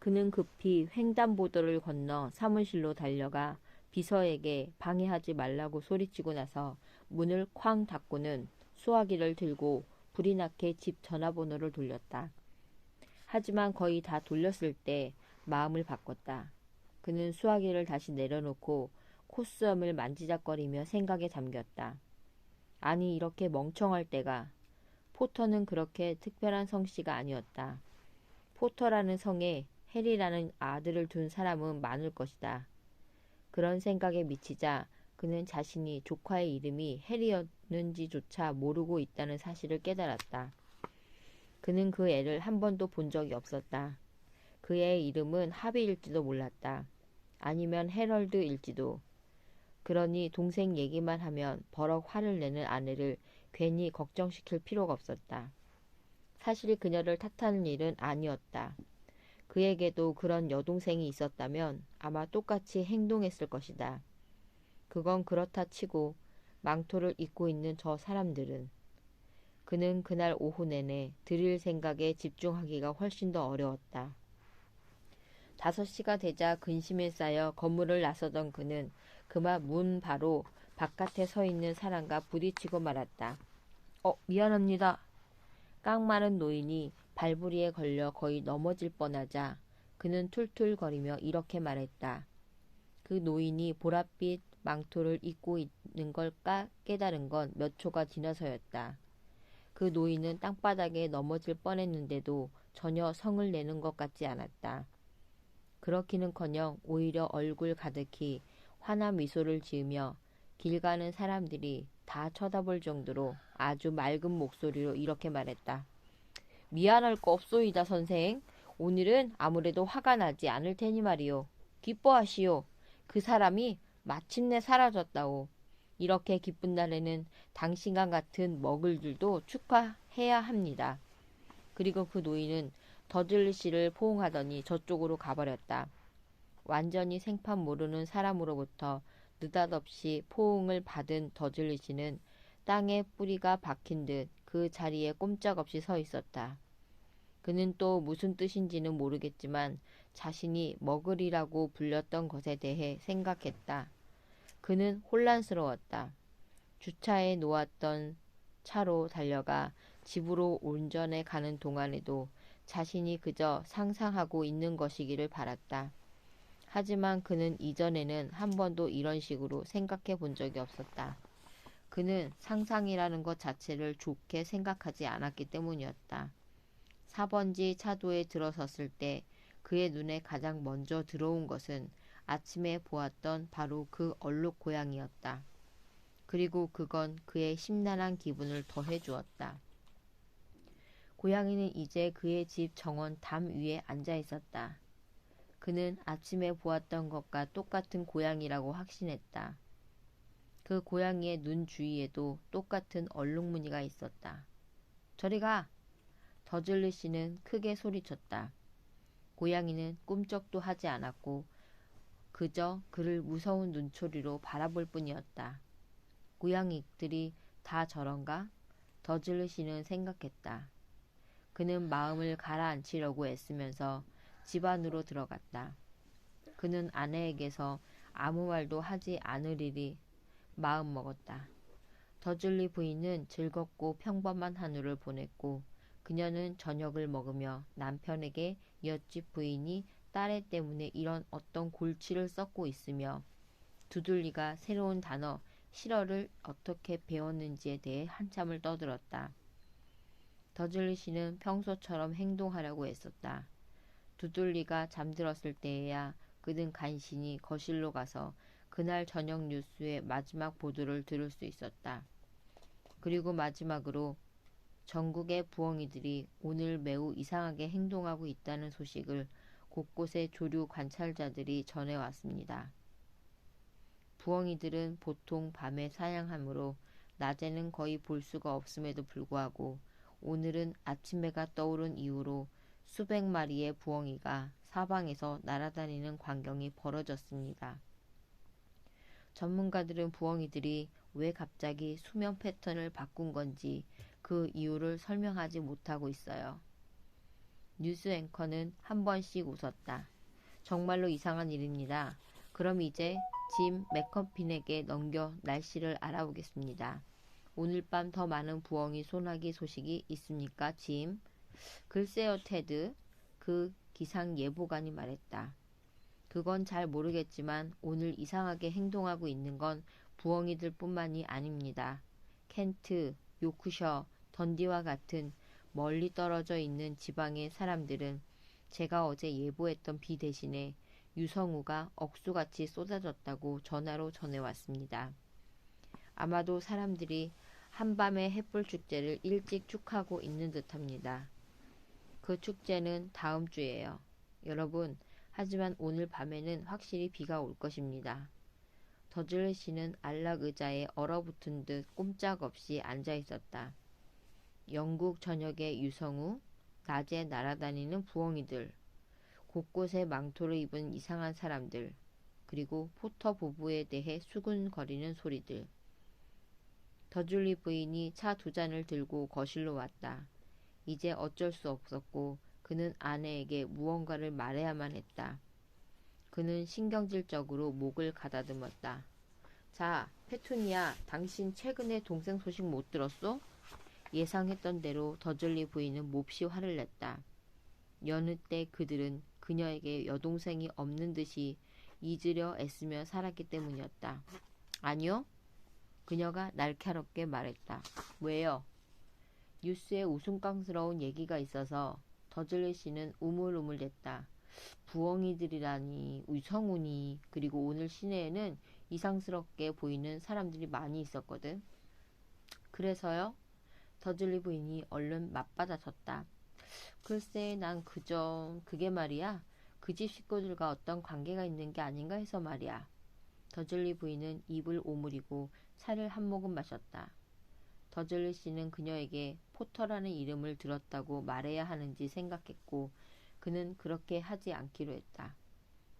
그는 급히 횡단보도를 건너 사무실로 달려가 비서에게 방해하지 말라고 소리치고 나서 문을 쾅 닫고는 수화기를 들고 불이 나게 집 전화번호를 돌렸다. 하지만 거의 다 돌렸을 때 마음을 바꿨다. 그는 수화기를 다시 내려놓고 콧수염을 만지작거리며 생각에 잠겼다. 아니, 이렇게 멍청할 때가. 포터는 그렇게 특별한 성씨가 아니었다. 포터라는 성에 해리라는 아들을 둔 사람은 많을 것이다. 그런 생각에 미치자 그는 자신이 조카의 이름이 해리였는지조차 모르고 있다는 사실을 깨달았다. 그는 그 애를 한 번도 본 적이 없었다. 그 애의 이름은 하비일지도 몰랐다. 아니면 해럴드일지도. 그러니 동생 얘기만 하면 버럭 화를 내는 아내를 괜히 걱정시킬 필요가 없었다. 사실 그녀를 탓하는 일은 아니었다. 그에게도 그런 여동생이 있었다면 아마 똑같이 행동했을 것이다. 그건 그렇다 치고 망토를 입고 있는 저 사람들은. 그는 그날 오후 내내 드릴 생각에 집중하기가 훨씬 더 어려웠다. 5시가 되자 근심에 쌓여 건물을 나서던 그는 그만 문 바로 바깥에 서 있는 사람과 부딪히고 말았다. 미안합니다. 깡마른 노인이 발부리에 걸려 거의 넘어질 뻔하자 그는 툴툴거리며 이렇게 말했다. 그 노인이 보랏빛 망토를 입고 있는 걸 깨달은 건 몇 초가 지나서였다. 그 노인은 땅바닥에 넘어질 뻔했는데도 전혀 성을 내는 것 같지 않았다. 그렇기는커녕 오히려 얼굴 가득히 환한 미소를 지으며 길 가는 사람들이 다 쳐다볼 정도로 아주 맑은 목소리로 이렇게 말했다. 미안할 거 없소이다, 선생. 오늘은 아무래도 화가 나지 않을 테니 말이오. 기뻐하시오. 그 사람이 마침내 사라졌다오. 이렇게 기쁜 날에는 당신과 같은 먹을들도 축하해야 합니다. 그리고 그 노인은 더즐리 씨를 포옹하더니 저쪽으로 가버렸다. 완전히 생판 모르는 사람으로부터 느닷없이 포옹을 받은 더즐리 씨는 땅에 뿌리가 박힌 듯 그 자리에 꼼짝없이 서 있었다. 그는 또 무슨 뜻인지는 모르겠지만 자신이 머글이라고 불렸던 것에 대해 생각했다. 그는 혼란스러웠다. 주차해 놓았던 차로 달려가 집으로 운전해 가는 동안에도 자신이 그저 상상하고 있는 것이기를 바랐다. 하지만 그는 이전에는 한 번도 이런 식으로 생각해 본 적이 없었다. 그는 상상이라는 것 자체를 좋게 생각하지 않았기 때문이었다. 4번지 차도에 들어섰을 때 그의 눈에 가장 먼저 들어온 것은 아침에 보았던 바로 그 얼룩 고양이였다. 그리고 그건 그의 심란한 기분을 더해 주었다. 고양이는 이제 그의 집 정원 담 위에 앉아 있었다. 그는 아침에 보았던 것과 똑같은 고양이라고 확신했다. 그 고양이의 눈 주위에도 똑같은 얼룩무늬가 있었다. 저리 가! 더즐리 씨는 크게 소리쳤다. 고양이는 꿈쩍도 하지 않았고 그저 그를 무서운 눈초리로 바라볼 뿐이었다. 고양이들이 다 저런가? 더즐리 씨는 생각했다. 그는 마음을 가라앉히려고 애쓰면서 집 안으로 들어갔다. 그는 아내에게서 아무 말도 하지 않으리리 마음먹었다. 더즐리 부인은 즐겁고 평범한 하루를 보냈고 그녀는 저녁을 먹으며 남편에게 이웃집 부인이 딸애 때문에 이런 어떤 골치를 썩고 있으며 두들리가 새로운 단어 실어를 어떻게 배웠는지에 대해 한참을 떠들었다. 더즐리 씨는 평소처럼 행동하려고 애썼다. 두들리가 잠들었을 때에야 그는 간신히 거실로 가서 그날 저녁 뉴스의 마지막 보도를 들을 수 있었다. 그리고 마지막으로 전국의 부엉이들이 오늘 매우 이상하게 행동하고 있다는 소식을 곳곳의 조류 관찰자들이 전해왔습니다. 부엉이들은 보통 밤에 사냥하므로 낮에는 거의 볼 수가 없음에도 불구하고 오늘은 아침해가 떠오른 이후로 수백 마리의 부엉이가 사방에서 날아다니는 광경이 벌어졌습니다. 전문가들은 부엉이들이 왜 갑자기 수면 패턴을 바꾼 건지 그 이유를 설명하지 못하고 있어요. 뉴스 앵커는 한 번씩 웃었다. 정말로 이상한 일입니다. 그럼 이제 짐 맥커핀에게 넘겨 날씨를 알아보겠습니다. 오늘 밤 더 많은 부엉이 소나기 소식이 있습니까, 짐? 글쎄요, 테드. 그 기상 예보관이 말했다. 그건 잘 모르겠지만 오늘 이상하게 행동하고 있는 건 부엉이들 뿐만이 아닙니다. 켄트, 요크셔, 던디와 같은 멀리 떨어져 있는 지방의 사람들은 제가 어제 예보했던 비 대신에 유성우가 억수같이 쏟아졌다고 전화로 전해왔습니다. 아마도 사람들이 한밤의 햇불 축제를 일찍 축하고 있는 듯합니다. 그 축제는 다음 주예요. 여러분, 하지만 오늘 밤에는 확실히 비가 올 것입니다. 더즐리 씨는 안락 의자에 얼어붙은 듯 꼼짝없이 앉아 있었다. 영국 전역의 유성우, 낮에 날아다니는 부엉이들, 곳곳에 망토를 입은 이상한 사람들, 그리고 포터 부부에 대해 수군거리는 소리들. 더즐리 부인이 차 두 잔을 들고 거실로 왔다. 이제 어쩔 수 없었고 그는 아내에게 무언가를 말해야만 했다. 그는 신경질적으로 목을 가다듬었다. 자, 페투니아, 당신 최근에 동생 소식 못 들었소? 예상했던 대로 더즐리 부인은 몹시 화를 냈다. 여느 때 그들은 그녀에게 여동생이 없는 듯이 잊으려 애쓰며 살았기 때문이었다. 아니요? 그녀가 날카롭게 말했다. 왜요? 뉴스에 우스꽝스러운 얘기가 있어서. 더즐리 씨는 우물우물댔다. 부엉이들이라니, 성운이, 그리고 오늘 시내에는 이상스럽게 보이는 사람들이 많이 있었거든. 그래서요? 더즐리 부인이 얼른 맞받아쳤다. 글쎄, 난 그게 말이야. 그 집 식구들과 어떤 관계가 있는 게 아닌가 해서 말이야. 더즐리 부인은 입을 오므리고 차를 한 모금 마셨다. 더즐리 씨는 그녀에게 포터라는 이름을 들었다고 말해야 하는지 생각했고 그는 그렇게 하지 않기로 했다.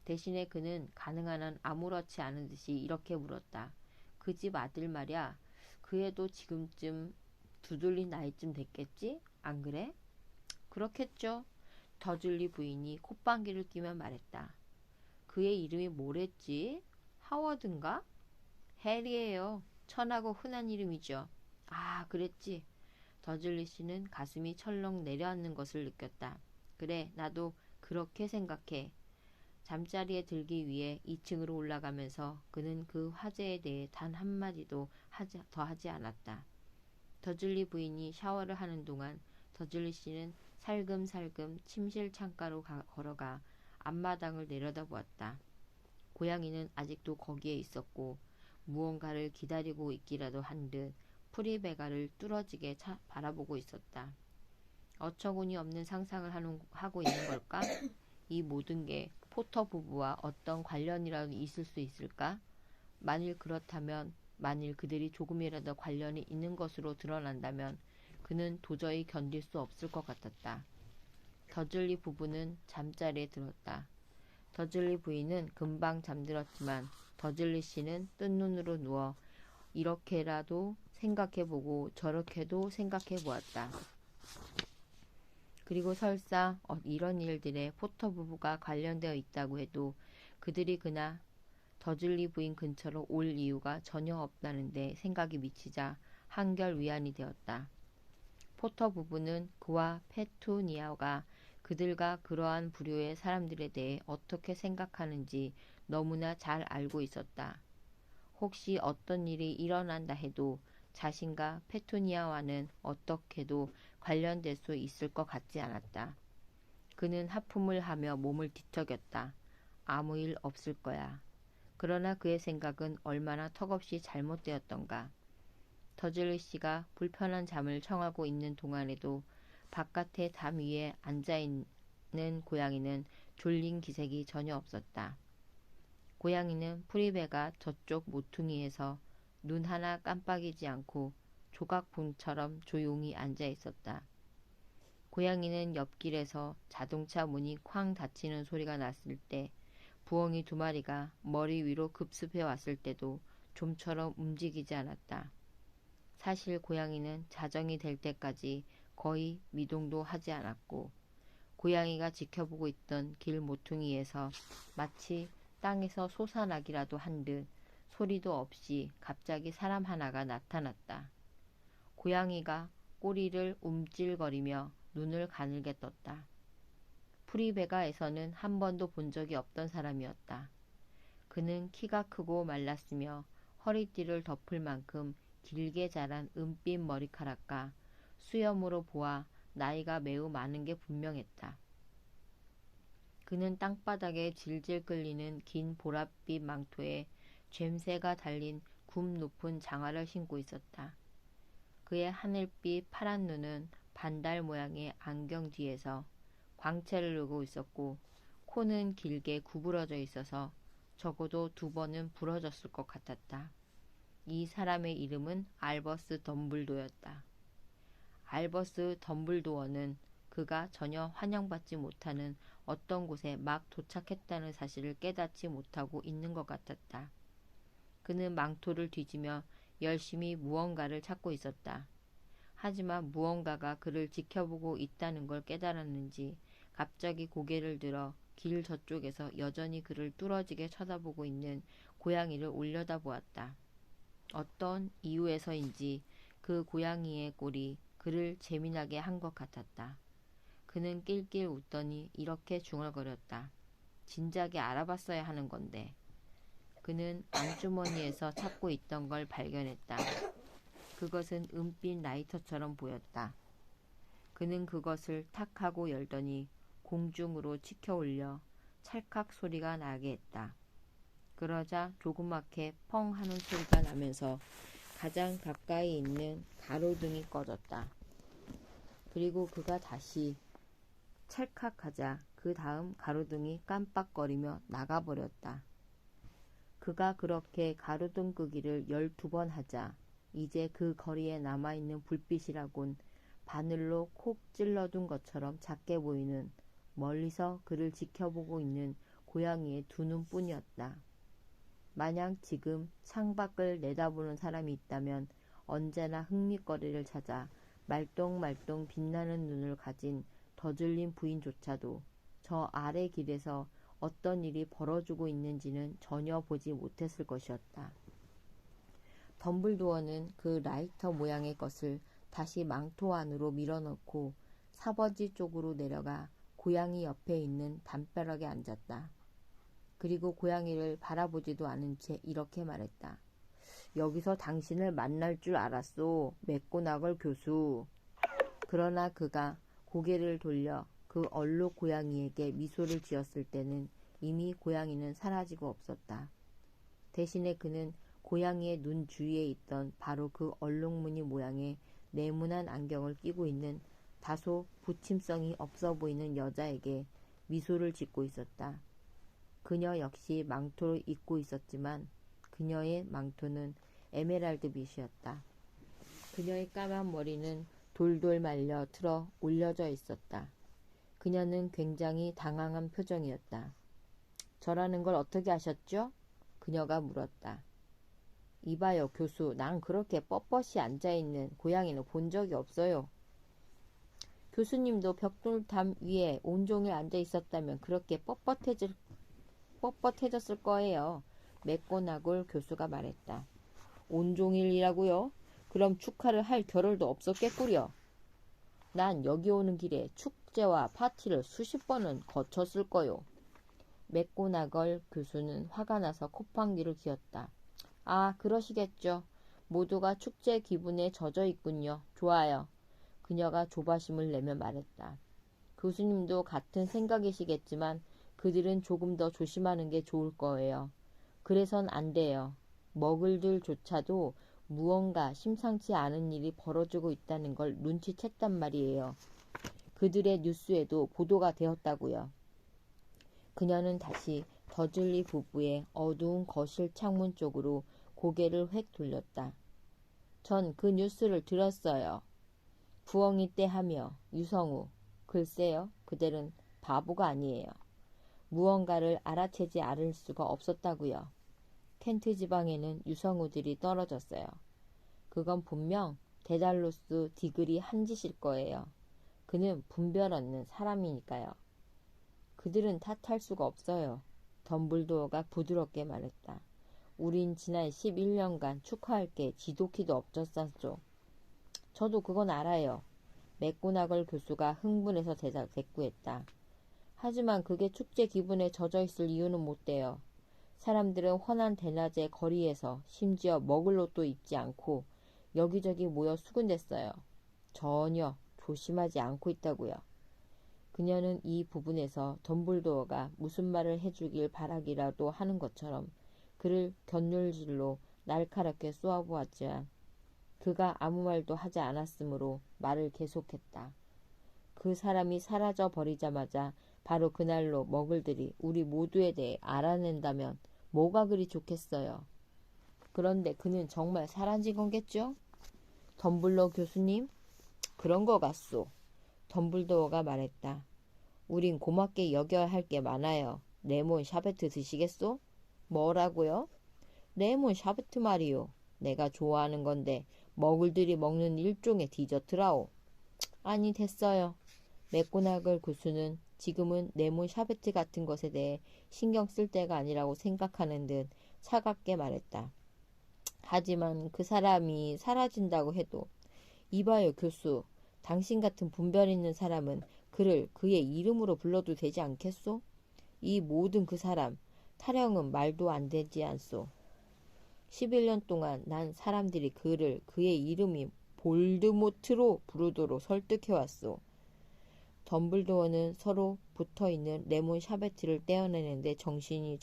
대신에 그는 가능한 한 아무렇지 않은 듯이 이렇게 물었다. 그 집 아들 말이야. 그 애도 지금쯤 두들린 나이쯤 됐겠지? 안 그래? 그렇겠죠. 더즐리 부인이 콧방귀를 뀌며 말했다. 그의 이름이 뭐랬지? 하워드인가? 해리예요. 천하고 흔한 이름이죠. 아, 그랬지. 더즐리 씨는 가슴이 철렁 내려앉는 것을 느꼈다. 그래, 나도 그렇게 생각해. 잠자리에 들기 위해 2층으로 올라가면서 그는 그 화제에 대해 단 한마디도 더 하지 않았다. 더즐리 부인이 샤워를 하는 동안 더즐리 씨는 살금살금 침실 창가로 걸어가 앞마당을 내려다보았다. 고양이는 아직도 거기에 있었고 무언가를 기다리고 있기라도 한 듯 프리베가를 뚫어지게 바라보고 있었다. 어처구니 없는 상상을 하고 있는 걸까? 이 모든 게 포터 부부와 어떤 관련이라도 있을 수 있을까? 만일 그렇다면, 만일 그들이 조금이라도 관련이 있는 것으로 드러난다면 그는 도저히 견딜 수 없을 것 같았다. 더즐리 부부는 잠자리에 들었다. 더즐리 부인은 금방 잠들었지만 더즐리 씨는 뜬 눈으로 누워 이렇게라도 생각해보고 저렇게도 생각해보았다. 그리고 설사 이런 일들에 포터 부부가 관련되어 있다고 해도 그들이 그나 더즐리 부인 근처로 올 이유가 전혀 없다는데 생각이 미치자 한결 위안이 되었다. 포터 부부는 그와 페투니아가 그들과 그러한 부류의 사람들에 대해 어떻게 생각하는지 너무나 잘 알고 있었다. 혹시 어떤 일이 일어난다 해도 자신과 페투니아와는 어떻게도 관련될 수 있을 것 같지 않았다. 그는 하품을 하며 몸을 뒤척였다. 아무 일 없을 거야. 그러나 그의 생각은 얼마나 턱없이 잘못되었던가. 더즐리 씨가 불편한 잠을 청하고 있는 동안에도 바깥의 담 위에 앉아있는 고양이는 졸린 기색이 전혀 없었다. 고양이는 프리베가 저쪽 모퉁이에서 눈 하나 깜빡이지 않고 조각봉처럼 조용히 앉아 있었다. 고양이는 옆길에서 자동차 문이 쾅 닫히는 소리가 났을 때, 부엉이 두 마리가 머리 위로 급습해 왔을 때도 좀처럼 움직이지 않았다. 사실 고양이는 자정이 될 때까지 거의 미동도 하지 않았고, 고양이가 지켜보고 있던 길 모퉁이에서 마치 땅에서 솟아나기라도 한 듯 소리도 없이 갑자기 사람 하나가 나타났다. 고양이가 꼬리를 움찔거리며 눈을 가늘게 떴다. 프리베가에서는 한 번도 본 적이 없던 사람이었다. 그는 키가 크고 말랐으며 허리띠를 덮을 만큼 길게 자란 은빛 머리카락과 수염으로 보아 나이가 매우 많은 게 분명했다. 그는 땅바닥에 질질 끌리는 긴 보랏빛 망토에 죬새가 달린 굽 높은 장화를 신고 있었다. 그의 하늘빛 파란 눈은 반달 모양의 안경 뒤에서 광채를 누고 있었고 코는 길게 구부러져 있어서 적어도 2번은 부러졌을 것 같았다. 이 사람의 이름은 알버스 덤블도였다. 알버스 덤블도어는 그가 전혀 환영받지 못하는 어떤 곳에 막 도착했다는 사실을 깨닫지 못하고 있는 것 같았다. 그는 망토를 뒤지며 열심히 무언가를 찾고 있었다. 하지만 무언가가 그를 지켜보고 있다는 걸 깨달았는지 갑자기 고개를 들어 길 저쪽에서 여전히 그를 뚫어지게 쳐다보고 있는 고양이를 올려다보았다. 어떤 이유에서인지 그 고양이의 꼴이 그를 재미나게 한 것 같았다. 그는 낄낄 웃더니 이렇게 중얼거렸다. 진작에 알아봤어야 하는 건데. 그는 안주머니에서 찾고 있던 걸 발견했다. 그것은 은빛 라이터처럼 보였다. 그는 그것을 탁 하고 열더니 공중으로 치켜 올려 찰칵 소리가 나게 했다. 그러자 조그맣게 펑 하는 소리가 나면서 가장 가까이 있는 가로등이 꺼졌다. 그리고 그가 다시 찰칵하자 그 다음 가로등이 깜빡거리며 나가버렸다. 그가 그렇게 가로등 끄기를 12번 하자 이제 그 거리에 남아있는 불빛이라곤 바늘로 콕 찔러둔 것처럼 작게 보이는 멀리서 그를 지켜보고 있는 고양이의 2눈뿐이었다. 만약 지금 창밖을 내다보는 사람이 있다면 언제나 흥미거리를 찾아 말똥말똥 빛나는 눈을 가진 더즐린 부인조차도 저 아래 길에서 어떤 일이 벌어지고 있는지는 전혀 보지 못했을 것이었다. 덤블도어는 그 라이터 모양의 것을 다시 망토 안으로 밀어넣고 사버지 쪽으로 내려가 고양이 옆에 있는 담벼락에 앉았다. 그리고 고양이를 바라보지도 않은 채 이렇게 말했다. 여기서 당신을 만날 줄 알았소, 맥고나걸 교수. 그러나 그가 고개를 돌려 그 얼룩 고양이에게 미소를 지었을 때는 이미 고양이는 사라지고 없었다. 대신에 그는 고양이의 눈 주위에 있던 바로 그 얼룩무늬 모양의 네모난 안경을 끼고 있는 다소 부침성이 없어 보이는 여자에게 미소를 짓고 있었다. 그녀 역시 망토를 입고 있었지만 그녀의 망토는 에메랄드빛이었다. 그녀의 까만 머리는 돌돌 말려 틀어 올려져 있었다. 그녀는 굉장히 당황한 표정이었다. 저라는 걸 어떻게 아셨죠? 그녀가 물었다. 이봐요, 교수. 난 그렇게 뻣뻣이 앉아있는 고양이는 본 적이 없어요. 교수님도 벽돌담 위에 온종일 앉아있었다면 그렇게 뻣뻣해졌을 거예요. 맥고나골 교수가 말했다. 온종일이라고요? 그럼 축하를 할 겨를도 없었겠구려. 난 여기 오는 길에 축제와 파티를 수십 번은 거쳤을 거요. 맥고나걸 교수는 화가 나서 콧방귀를 뀌었다. 아, 그러시겠죠. 모두가 축제 기분에 젖어 있군요. 좋아요. 그녀가 조바심을 내며 말했다. 교수님도 같은 생각이시겠지만 그들은 조금 더 조심하는 게 좋을 거예요. 그래선 안 돼요. 머글들조차도 무언가 심상치 않은 일이 벌어지고 있다는 걸 눈치챘단 말이에요. 그들의 뉴스에도 보도가 되었다고요. 그녀는 다시 더즐리 부부의 어두운 거실 창문 쪽으로 고개를 획 돌렸다. 전 그 뉴스를 들었어요. 부엉이 때 하며 유성우. 글쎄요, 그들은 바보가 아니에요. 무언가를 알아채지 않을 수가 없었다고요. 켄트 지방에는 유성우들이 떨어졌어요. 그건 분명 데달로스 디글이 한 짓일 거예요. 그는 분별 없는 사람이니까요. 그들은 탓할 수가 없어요. 덤블도어가 부드럽게 말했다. 우린 지난 11년간 축하할 게 지독히도 없었었죠. 저도 그건 알아요. 맥고나걸 교수가 흥분해서 대꾸했다. 하지만 그게 축제 기분에 젖어 있을 이유는 못 돼요. 사람들은 환한 대낮에 거리에서 심지어 먹을 옷도 입지 않고 여기저기 모여 수군댔어요. 전혀 조심하지 않고 있다고요. 그녀는 이 부분에서 덤블도어가 무슨 말을 해주길 바라기라도 하는 것처럼 그를 곁눈질로 날카롭게 쏘아보았지만 그가 아무 말도 하지 않았으므로 말을 계속했다. 그 사람이 사라져 버리자마자 바로 그날로 머글들이 우리 모두에 대해 알아낸다면 뭐가 그리 좋겠어요. 그런데 그는 정말 사라진 거겠죠? 덤블러 교수님? 그런 거 같소. 덤블도어가 말했다. 우린 고맙게 여겨야 할 게 많아요. 레몬 샤베트 드시겠소? 뭐라고요? 레몬 샤베트 말이요. 내가 좋아하는 건데 머글들이 먹는 일종의 디저트라오. 아니 됐어요. 맥고나글 교수는 지금은 레몬 샤베트 같은 것에 대해 신경 쓸 때가 아니라고 생각하는 듯 차갑게 말했다. 하지만 그 사람이 사라진다고 해도 이봐요 교수. 당신 같은 분별 있는 사람은 그를 그의 이름으로 불러도 되지 않겠소? 이 모든 그 사람 타령은 말도 안 되지 않소. 11년 동안 난 사람들이 그를 그의 이름이 볼드모트로 부르도록 설득해왔소. 덤블도어는 서로 붙어있는 레몬 샤베트를 떼어내는데 정신이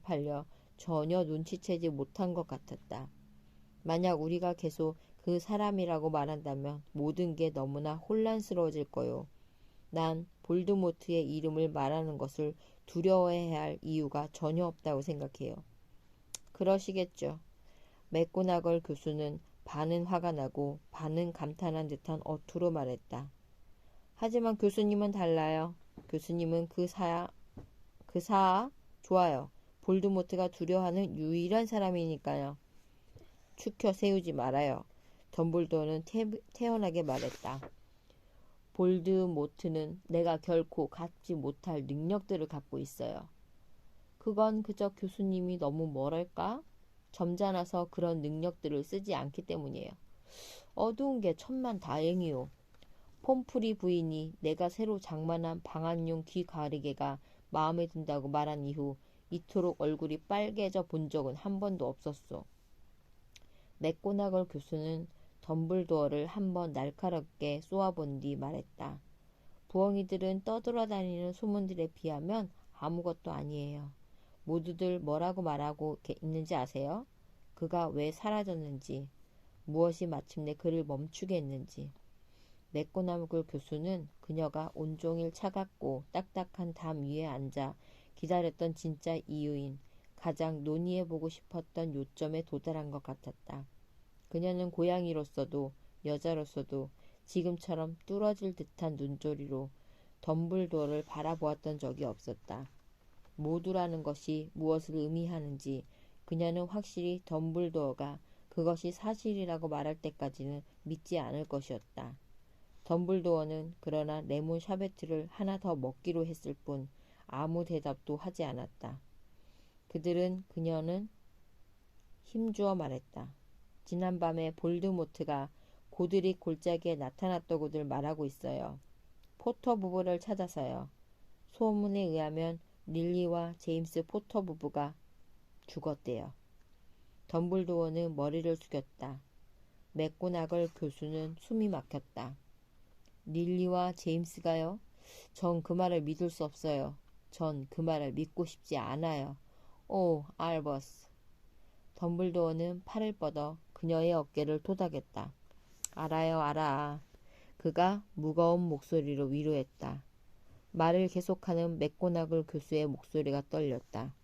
팔려 전혀 눈치채지 못한 것 같았다. 만약 우리가 계속 그 사람이라고 말한다면 모든 게 너무나 혼란스러워질 거요. 난 볼드모트의 이름을 말하는 것을 두려워해야 할 이유가 전혀 없다고 생각해요. 그러시겠죠. 맥고나걸 교수는 반은 화가 나고 반은 감탄한 듯한 어투로 말했다. 하지만 교수님은 달라요. 교수님은 좋아요. 볼드모트가 두려워하는 유일한 사람이니까요. 축혀 세우지 말아요. 덤블도어는 태연하게 말했다. 볼드모트는 내가 결코 갖지 못할 능력들을 갖고 있어요. 그건 그저 교수님이 너무 뭐랄까? 점잖아서 그런 능력들을 쓰지 않기 때문이에요. 어두운 게 천만다행이요. 폼프리 부인이 내가 새로 장만한 방한용 귀 가리개가 마음에 든다고 말한 이후 이토록 얼굴이 빨개져 본 적은 한 번도 없었소. 맥고나걸 교수는 덤블도어를 한번 날카롭게 쏘아본 뒤 말했다. 부엉이들은 떠돌아다니는 소문들에 비하면 아무것도 아니에요. 모두들 뭐라고 말하고 있는지 아세요? 그가 왜 사라졌는지, 무엇이 마침내 그를 멈추게 했는지. 맥고나걸 교수는 그녀가 온종일 차갑고 딱딱한 담 위에 앉아 기다렸던 진짜 이유인 가장 논의해보고 싶었던 요점에 도달한 것 같았다. 그녀는 고양이로서도 여자로서도 지금처럼 뚫어질 듯한 눈조리로 덤블도어를 바라보았던 적이 없었다. 모두라는 것이 무엇을 의미하는지 그녀는 확실히 덤블도어가 그것이 사실이라고 말할 때까지는 믿지 않을 것이었다. 덤블도어는 그러나 레몬 샤베트를 하나 더 먹기로 했을 뿐 아무 대답도 하지 않았다. 그녀는 힘주어 말했다. 지난밤에 볼드모트가 고드릭 골짜기에 나타났다고들 말하고 있어요. 포터 부부를 찾아서요. 소문에 의하면 릴리와 제임스 포터 부부가 죽었대요. 덤블도어는 머리를 숙였다. 맥고나걸 교수는 숨이 막혔다. 릴리와 제임스가요? 전 그 말을 믿을 수 없어요. 전 그 말을 믿고 싶지 않아요. 오, 알버스. 덤블도어는 팔을 뻗어 그녀의 어깨를 토닥였다. 알아요, 알아. 그가 무거운 목소리로 위로했다. 말을 계속하는 맥고나글 교수의 목소리가 떨렸다.